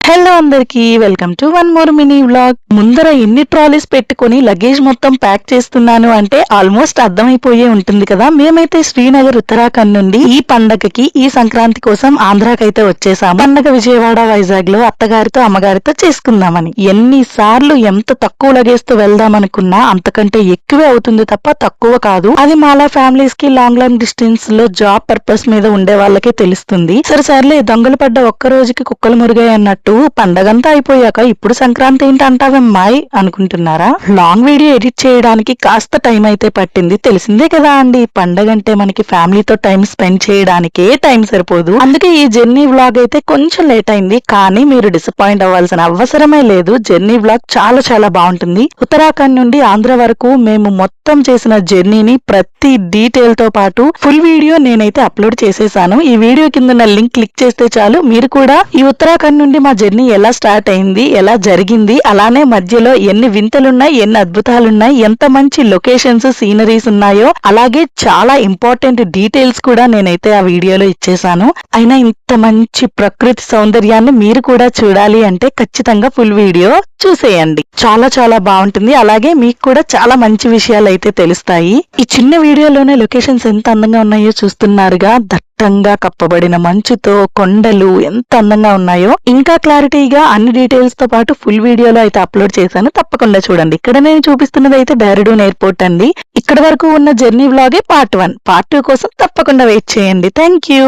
Hello అందరికి welcome to one more mini vlog. ముందర ఎన్ని ట్రాలీస్ పెట్టుకుని లగేజ్ మొత్తం ప్యాక్ చేస్తున్నాను అంటే ఆల్మోస్ట్ అర్థమైపోయే ఉంటుంది కదా. మేమైతే శ్రీనగర్ ఉత్తరాఖండ్ నుండి ఈ పండగకి ఈ సంక్రాంతి కోసం ఆంధ్రాకైతే వచ్చేసాము. పండగ విజయవాడ వైజాగ్ లో అత్తగారితో అమ్మగారితో చేసుకుందామని. ఎన్నిసార్లు ఎంత తక్కువ లగేజ్ తో వెళ్దాం అనుకున్నా అంతకంటే ఎక్కువే అవుతుంది తప్ప తక్కువ కాదు. అది మాలా ఫ్యామిలీస్ కి లాంగ్ డిస్టెన్స్ లో జాబ్ పర్పస్ మీద ఉండే వాళ్ళకే తెలుస్తుంది. సరే దొంగలు పడ్డ ఒక్క రోజుకి కుక్కలు మురిగాయి అన్నట్టు పండగంతా అయిపోయాక ఇప్పుడు సంక్రాంతి ఏంటి అంటావమ్మాయి అనుకుంటున్నారా? లాంగ్ వీడియో ఎడిట్ చేయడానికి కాస్త టైం అయితే పట్టింది. తెలిసిందే కదా అండి, పండగ అంటే మనకి ఫ్యామిలీతో టైం స్పెండ్ చేయడానికే టైం సరిపోదు. అందుకే ఈ జర్నీ వ్లాగ్ అయితే కొంచెం లేట్ అయింది. కానీ మీరు డిసప్పాయింట్ అవ్వాల్సిన అవసరమే లేదు. జర్నీ వ్లాగ్ చాలా బాగుంటుంది. ఉత్తరాఖండ్ నుండి ఆంధ్ర వరకు మేము మొత్తం చేసిన జర్నీని ప్రతి డీటెయిల్ తో పాటు ఫుల్ వీడియో నేనైతే అప్లోడ్ చేసేసాను. ఈ వీడియో కింద ఉన్న లింక్ క్లిక్ చేస్తే చాలు మీరు కూడా ఈ ఉత్తరాఖండ్ నుండి మా జర్నీ ఎలా స్టార్ట్ అయింది, ఎలా జరిగింది, అలానే మధ్యలో ఎన్ని వింతలున్నాయి, ఎన్ని అద్భుతాలున్నాయి, ఎంత మంచి లొకేషన్స్ సీనరీస్ ఉన్నాయో, అలాగే చాలా ఇంపార్టెంట్ డీటెయిల్స్ కూడా నేనైతే ఆ వీడియోలో ఇచ్చేసాను. అయినా ఇంత మంచి ప్రకృతి సౌందర్యాన్ని మీరు కూడా చూడాలి అంటే ఖచ్చితంగా ఫుల్ వీడియో చూసేయండి. చాలా బాగుంటుంది. అలాగే మీకు కూడా చాలా మంచి విషయాలు అయితే తెలుస్తాయి. ఈ చిన్న వీడియోలోనే లొకేషన్స్ ఎంత అందంగా ఉన్నాయో చూస్తున్నారుగా. దట్టంగా కప్పబడిన మంచుతో కొండలు ఎంత అందంగా ఉన్నాయో. ఇంకా క్లారిటీగా అన్ని డీటెయిల్స్ తో పాటు ఫుల్ వీడియోలో అయితే అప్లోడ్ చేశాను. తప్పకుండా చూడండి. ఇక్కడ నేను చూపిస్తున్నది అయితే డెహ్రాడూన్ ఎయిర్పోర్ట్ అండి. ఇక్కడ వరకు ఉన్న జర్నీ వ్లాగే పార్ట్ 1. పార్ట్ 2 కోసం తప్పకుండా వెయిట్ చేయండి. Thank you.